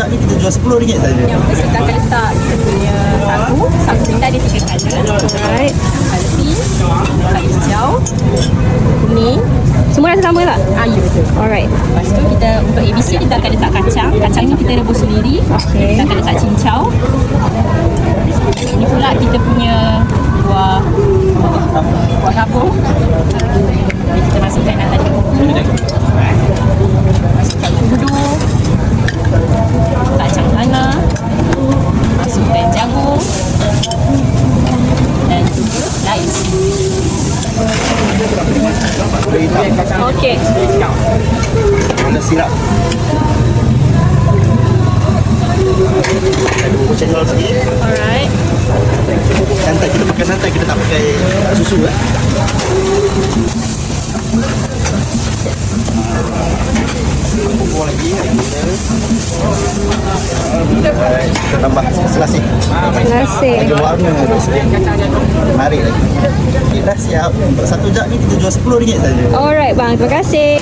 jug ni kita jual RM10 saja. Yang first kita akan letak kita punya sagu kita ada 3 colour. Alright. Colour pink, colour hijau, kuning. Semua rasa sama tak? Ya betul. Alright. Lepas tu kita untuk ABC kita akan letak kacang. Kacang ni kita rebus sendiri. Okay. Kita akan letak cincau. Ini pula kita punya buah kapur. Jadi kita masukkan dalam tadi kuku. Masukkan kudu. Kacang tanah. Masukkan jagung. Dan juga lais. Okey. Ada sirap. Ada bubuk cendol sikit. Alright. Santai, kita pakai santai, kita tak pakai susu lah. Bubuk lagi kita tambah selasih. Selasih. Bagi warna menarik lagi. Okay, dah siap. Untuk satu jug ni kita jual RM10 saja. Alright bang, terima kasih.